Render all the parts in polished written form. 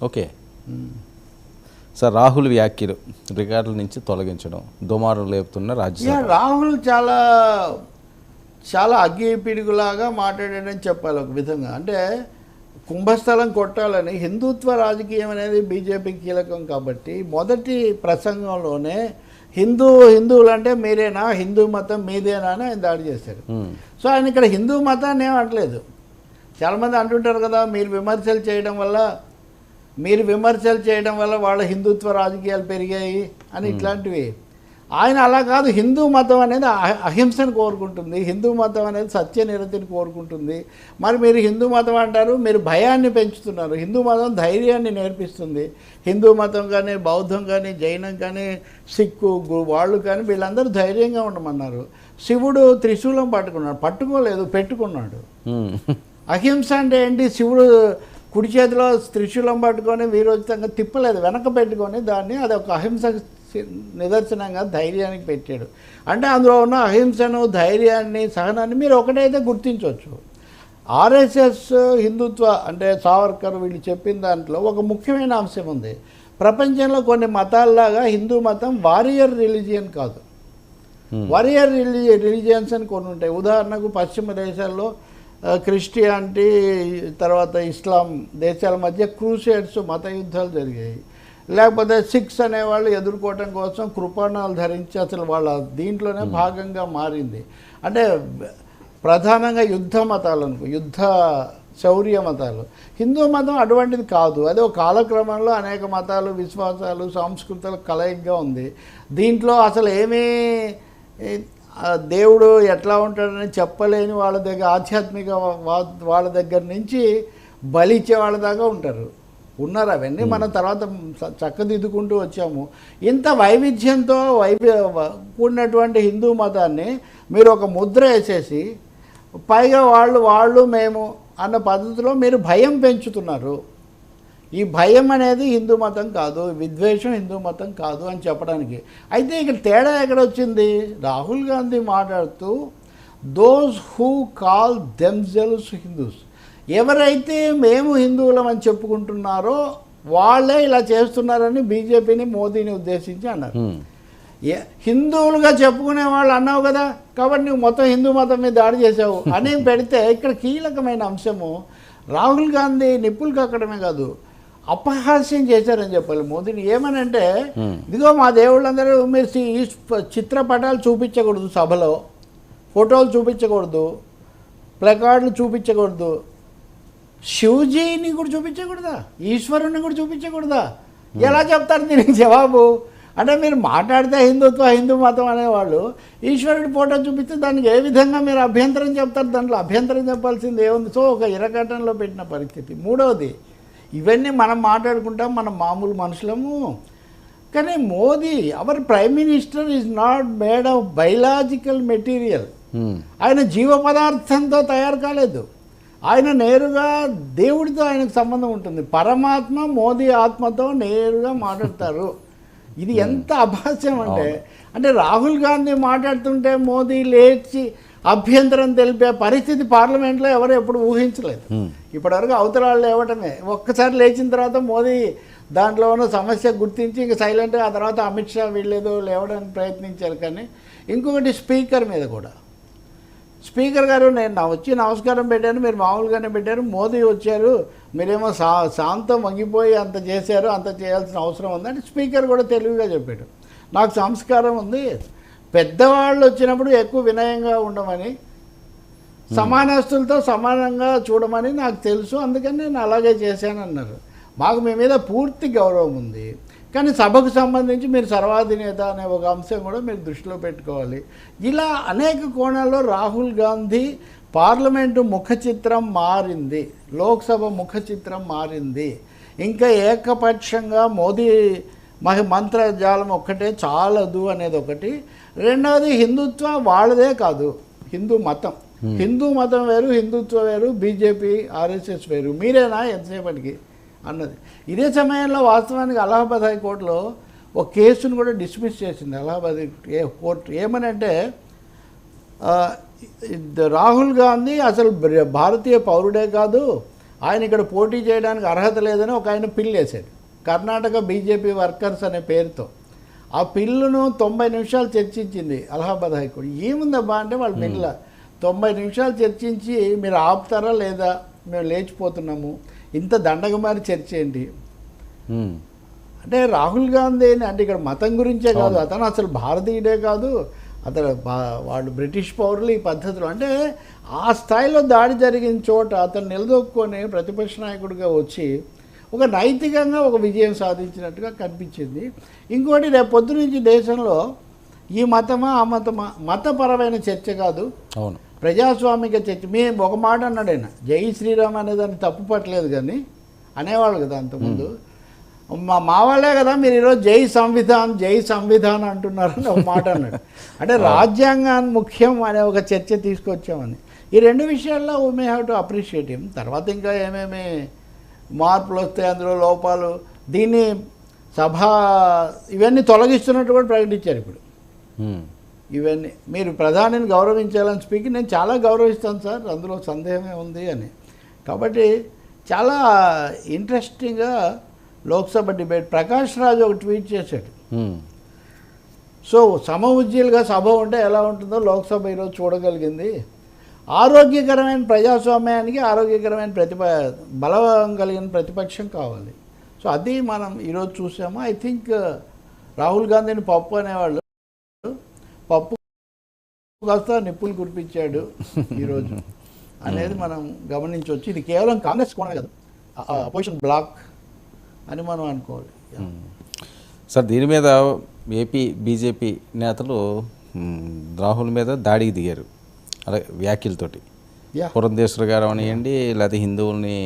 Okay sir, Rahul వ్యాఖ్యలు రికార్డుల నుంచి తొలగించడం దుమారం లేపుతున్న రాజ్యసభ. రాహుల్ చాలా చాలా అగ్గి పిడుగులాగా మాట్లాడాడని చెప్పాలి ఒక విధంగా. అంటే కుంభస్థలం కొట్టాలని, హిందుత్వ రాజకీయం అనేది బీజేపీకి కీలకం కాబట్టి మొదటి ప్రసంగంలోనే హిందువులు అంటే మీరేనా, హిందూ మతం మీదేనా అని ఆయన దాడి చేశారు. సో ఆయన ఇక్కడ హిందూ మతాన్ని ఏం అనట్లేదు. చాలామంది అంటుంటారు కదా, మీరు విమర్శలు చేయడం వల్ల వాళ్ళ హిందుత్వ రాజకీయాలు పెరిగాయి అని ఇట్లాంటివి. ఆయన అలా కాదు. హిందూ మతం అనేది అహింసను కోరుకుంటుంది, హిందూ మతం అనేది సత్యనిరతిని కోరుకుంటుంది. మరి మీరు హిందూ మతం అంటారు, మీరు భయాన్ని పెంచుతున్నారు. హిందూ మతం ధైర్యాన్ని నేర్పిస్తుంది. హిందూ మతం కానీ, బౌద్ధం కానీ, జైనం కానీ, సిక్కు వాళ్ళు కానీ వీళ్ళందరూ ధైర్యంగా ఉండమన్నారు. శివుడు త్రిశూలం పట్టుకోలేదు, పెట్టుకున్నాడు. అహింస అంటే ఏంటి? శివుడు కుడి చేతిలో త్రిశూలం పట్టుకొని వీరోచితంగా తిప్పలేదు, వెనక పెట్టుకొని దాన్ని అది ఒక అహింస నిదర్శనంగా ధైర్యానికి పెట్టాడు. అంటే అందులో ఉన్న అహింసను, ధైర్యాన్ని, సహనాన్ని మీరు ఒకటైతే గుర్తించవచ్చు. ఆర్ఎస్ఎస్ హిందుత్వ అంటే సావర్కర్ వీళ్ళు చెప్పిన దాంట్లో ఒక ముఖ్యమైన అంశం ఉంది. ప్రపంచంలో కొన్ని మతాల్లాగా హిందూ మతం వారియర్ రిలీజియన్ కాదు. వారియర్ రిలీజియన్స్ అని కొన్ని ఉంటాయి. ఉదాహరణకు పశ్చిమ దేశాల్లో క్రిస్టియానిటీ తర్వాత ఇస్లాం దేశాల మధ్య క్రూసేడ్స్ మత యుద్ధాలు జరిగాయి. లేకపోతే సిక్స్ అనేవాళ్ళు ఎదుర్కోవటం కోసం కృపాణాలు ధరించి అసలు వాళ్ళ దీంట్లోనే భాగంగా మారింది. అంటే ప్రధానంగా యుద్ధ మతాలు యుద్ధ శౌర్య మతాలు. హిందూ మతం అటువంటిది కాదు. అదే ఒక కాలక్రమంలో అనేక మతాలు, విశ్వాసాలు, సంస్కృతుల కలయికగా ఉంది. దీంట్లో అసలు ఏమీ దేవుడు ఎట్లా ఉంటాడని చెప్పలేని వాళ్ళ దగ్గర, ఆధ్యాత్మిక వాళ్ళ దగ్గర నుంచి బలిచ్చే వాళ్ళ దాకా ఉన్నారు. అవన్నీ మనం తర్వాత చక్కదిద్దుకుంటూ వచ్చాము. ఇంత వైవిధ్యంతో కూడినటువంటి హిందూ మతాన్ని మీరు ఒక ముద్ర వేసేసి పైగా వాళ్ళు మేము అన్న పద్ధతిలో మీరు భయం పెంచుతున్నారు. ఈ భయం అనేది హిందూ మతం కాదు, విద్వేషం హిందూ మతం కాదు అని చెప్పడానికి. అయితే ఇక్కడ తేడా ఎక్కడొచ్చింది? రాహుల్ గాంధీ మాట్లాడుతూ those who call themselves Hindus, ఎవరైతే మేము హిందువులం అని చెప్పుకుంటున్నారో వాళ్ళే ఇలా చేస్తున్నారని బీజేపీని, మోదీని ఉద్దేశించి అన్నారు. హిందువులుగా చెప్పుకునే వాళ్ళు అన్నావు కదా, కాబట్టి నువ్వు మొత్తం హిందూ మతం మీద దాడి చేసావు అని పెడితే ఇక్కడ కీలకమైన అంశము రాహుల్ గాంధీ నిప్పులు కక్కడమే కాదు, అపహాస్యం చేశారని చెప్పాలి మోదీని. ఏమనంటే ఇదిగో మా దేవుళ్ళందరూ మీరు ఈ చిత్రపటాలు చూపించకూడదు, సభలో ఫోటోలు చూపించకూడదు, ప్లకార్డులు చూపించకూడదు, శివజీని కూడా చూపించకూడదా, ఈశ్వరుని కూడా చూపించకూడదా? ఎలా చెప్తారు దీనికి జవాబు? అంటే మీరు మాట్లాడితే హిందూ మతం అనేవాళ్ళు ఈశ్వరుడి ఫోటో చూపిస్తే దానికి ఏ విధంగా మీరు అభ్యంతరం చెప్తారు? దాంట్లో అభ్యంతరం చెప్పాల్సింది ఏముంది? సో ఒక ఇరకటంలో పెట్టిన పరిస్థితి. మూడవది, ఇవన్నీ మనం మాట్లాడుకుంటాం, మనం మామూలు మనుషులము. కానీ Modi, our prime minister is not made of biological material. ఆయన జీవ పదార్థంతో తయారు కాలేదు. ఆయన నేరుగా దేవుడితో ఆయనకు సంబంధం ఉంటుంది. పరమాత్మ మోదీ ఆత్మతో నేరుగా మాట్లాడతారు. ఇది ఎంత అభాస్యం అంటే రాహుల్ గాంధీ మాట్లాడుతుంటే మోదీ లేచి అభ్యంతరం తెలిపే పరిస్థితి పార్లమెంట్లో ఎవరు ఎప్పుడు ఊహించలేదు. ఇప్పటివరకు అవతరాలు లేవటమే. ఒక్కసారి లేచిన తర్వాత మోదీ దాంట్లో ఉన్న సమస్య గుర్తించి ఇంక సైలెంట్గా ఆ తర్వాత అమిత్ షా వీళ్ళేదో లేవడానికి ప్రయత్నించారు. కానీ ఇంకొకటి స్పీకర్ మీద కూడా, స్పీకర్ గారు నేను వచ్చి నమస్కారం పెట్టాను, మీరు మామూలుగానే పెట్టారు, మోదీ వచ్చారు, మీరేమో శాంతం వంగిపోయి అంత చేశారు, అంత చేయాల్సిన అవసరం ఉందని స్పీకర్ కూడా తెలివిగా చెప్పాడు. నాకు సంస్కారం ఉంది, పెద్దవాళ్ళు వచ్చినప్పుడు ఎక్కువ వినయంగా ఉండమని, సమానస్తులతో సమానంగా చూడమని నాకు తెలుసు, అందుకని నేను అలాగే చేశానన్నారు. మాకు మీ మీద పూర్తి గౌరవం ఉంది, కానీ సభకు సంబంధించి మీరు సర్వాధినేత అనే ఒక అంశం కూడా మీరు దృష్టిలో పెట్టుకోవాలి. ఇలా అనేక కోణాల్లో రాహుల్ గాంధీ పార్లమెంటు ముఖ చిత్రం మారింది, లోక్సభ ముఖ చిత్రం మారింది. ఇంకా ఏకపక్షంగా మోదీ మంత్రజాలం ఒక్కటే చాలదు అనేది ఒకటి. రెండవది, హిందుత్వ వాళ్ళదే కాదు, హిందూ మతం వేరు, హిందుత్వ వేరు, బీజేపీ ఆర్ఎస్ఎస్ వేరు, మీరేనా ఎంతసేపటికి అన్నది. ఇదే సమయంలో వాస్తవానికి అలహాబాద్ హైకోర్టులో ఒక కేసును కూడా డిస్మిస్ చేసింది అలహాబాద్ కోర్టు. ఏమనంటే రాహుల్ గాంధీ అసలు భారతీయ పౌరుడే కాదు, ఆయన ఇక్కడ పోటీ చేయడానికి అర్హత లేదని ఒక ఆయన పిల్లు వేశాడు, కర్ణాటక బీజేపీ వర్కర్స్ అనే పేరుతో. ఆ పిల్లును 90 నిమిషాలు చర్చించింది అలహాబాద్ హైకోర్టు. ఏముందబ్బా అంటే వాళ్ళ పిల్ల 90 నిమిషాలు చర్చించి మీరు ఆపుతారా లేదా, మేము లేచిపోతున్నాము, ఇంత దండగమారి చర్చ ఏంటి అంటే రాహుల్ గాంధీని అంటే ఇక్కడ మతం గురించే కాదు, అతను అసలు భారతీయుడే కాదు, అతను వాళ్ళు బ్రిటిష్ పౌరులు ఈ పద్ధతిలో అంటే ఆ స్థాయిలో దాడి జరిగిన చోట అతను నిలదొక్కుని ప్రతిపక్ష నాయకుడిగా వచ్చి ఒక నైతికంగా ఒక విజయం సాధించినట్టుగా కనిపించింది. ఇంకోటి రేపు పొద్దు నుంచి దేశంలో ఈ మతమా ఆ మతమా మతపరమైన చర్చ కాదు, అవును, ప్రజాస్వామిక చర్చ. మేము ఒక మాట అన్నాడు ఆయన, జై శ్రీరామ్ అనేదాన్ని తప్పు పట్టలేదు కానీ అనేవాళ్ళు కదా అంతకుముందు. మా వాళ్ళే కదా మీరు ఈరోజు జై సంవిధాన్ అంటున్నారని ఒక మాట అన్నాడు. అంటే రాజ్యాంగాన్ని ముఖ్యం అనే ఒక చర్చ తీసుకొచ్చామని. ఈ రెండు విషయాల్లో we may have to appreciate him. తర్వాత ఇంకా ఏమేమి మార్పులు వస్తాయి, అందులో లోపాలు, దీన్ని సభ ఇవన్నీ తొలగిస్తున్నట్టు కూడా ప్రకటించారు ఇప్పుడు. ఇవన్నీ మీరు ప్రధానిని గౌరవించాలని స్పీకింగ్ నేను చాలా గౌరవిస్తాను సార్, అందులో సందేహమే ఉంది అని. కాబట్టి చాలా ఇంట్రెస్టింగ్గా లోక్సభ డిబేట్. ప్రకాష్ రాజు ఒక ట్వీట్ చేశాడు. సో సమఉజ్జీలుగా సభ ఉంటే ఎలా ఉంటుందో లోక్సభ ఈరోజు చూడగలిగింది. ఆరోగ్యకరమైన ప్రజాస్వామ్యానికి ఆరోగ్యకరమైన బలం కలిగిన ప్రతిపక్షం కావాలి. సో అది మనం ఈరోజు చూసాము. ఐ థింక్ రాహుల్ గాంధీని పప్పు అనేవాళ్ళు, పప్పు కాస్త నిప్పులు కురిపించాడు ఈరోజు అనేది మనం గమనించవచ్చు. ఇది కేవలం కాంగ్రెస్ కోణమే కాదు, అపోజిషన్ బ్లాక్ అని మనం అనుకోవాలి. సార్ దీని మీద ఏపీ బీజేపీ నేతలు రాహుల్ మీద దాడికి దిగారు, అలాగే వ్యాఖ్యలతోటి. పురంధేశ్వర్ గారు అనియండి, లేకపోతే హిందువుల్ని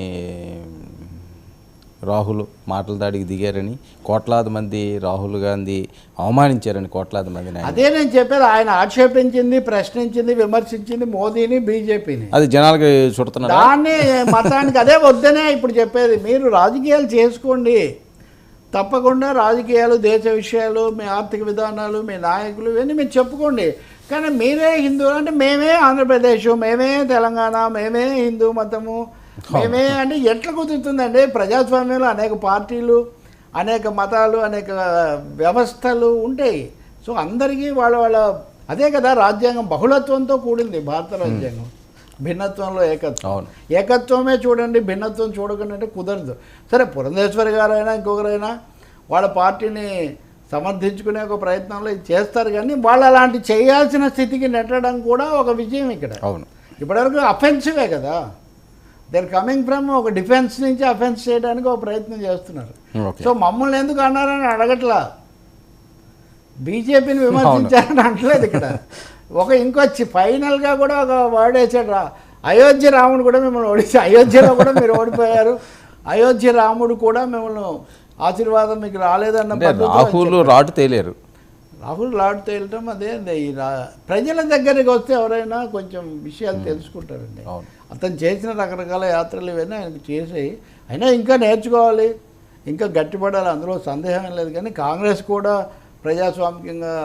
రాహుల్ మాటల దాడికి దిగారని కోట్లాది మంది రాహుల్ గాంధీ అవమానించారని కోట్లాది మందిని. అదే నేను చెప్పేది, ఆయన ఆక్షేపించింది, ప్రశ్నించింది, విమర్శించింది మోదీని, బీజేపీని. అది జనాలకి చుడుతున్నారు, దాన్ని మతానికి అదే వద్దనే ఇప్పుడు చెప్పేది. మీరు రాజకీయాలు చేసుకోండి, తప్పకుండా రాజకీయాలు, దేశ విషయాలు, మీ ఆర్థిక విధానాలు, మీ నాయకులు ఇవన్నీ మీరు చెప్పుకోండి. కానీ మీరే హిందువులు అంటే మేమే ఆంధ్రప్రదేశ్, మేమే తెలంగాణ, మేమే హిందూ మతము, మేమే అంటే ఎట్లా కుదురుతుందండి? ప్రజాస్వామ్యంలో అనేక పార్టీలు, అనేక మతాలు, అనేక వ్యవస్థలు ఉంటాయి. సో అందరికీ వాళ్ళ అదే కదా రాజ్యాంగం, బహుళత్వంతో కూడింది భారత రాజ్యాంగం. భిన్నత్వంలో ఏకత్వం, ఏకత్వమే చూడండి, భిన్నత్వం చూడకుండా అంటే కుదరదు. సరే పురంధేశ్వరి గారైనా ఇంకొకరైనా వాళ్ళ పార్టీని సమర్థించుకునే ఒక ప్రయత్నంలో ఇది చేస్తారు, కానీ వాళ్ళు అలాంటి చేయాల్సిన స్థితికి నెట్టడం కూడా ఒక విజయం ఇక్కడ. అవును, ఇప్పటివరకు అఫెన్సివే కదా, దే ఆర్ కమింగ్ ఫ్రమ్ ఒక డిఫెన్స్ నుంచి అఫెన్స్ చేయడానికి ఒక ప్రయత్నం చేస్తున్నారు. సో మమ్మల్ని ఎందుకు అన్నారని అడగట్లా, బీజేపీని విమర్శించారని అంటలేదు ఇక్కడ. ఇంకొచ్చి ఫైనల్గా కూడా ఒక వర్డ్ వేసాడు, అయోధ్య రాముడు కూడా మిమ్మల్ని ఓడిచి, అయోధ్యలో కూడా మీరు ఓడిపోయారు, అయోధ్య రాముడు కూడా మిమ్మల్ని ఆశీర్వాదం మీకు రాలేదన్న రాహుల్ రాటు తేలేరు. రాహుల్ రాటు తేలటం అదే ఈ ప్రజల దగ్గరికి వస్తే ఎవరైనా కొంచెం విషయాలు తెలుసుకుంటారండి. అతను చేసిన రకరకాల యాత్రలు ఇవన్నీ ఆయనకు చేసాయి, అయినా ఇంకా నేర్చుకోవాలి, ఇంకా గట్టిపడాలి, అందులో సందేహం లేదు. కానీ కాంగ్రెస్ కూడా ప్రజాస్వామికంగా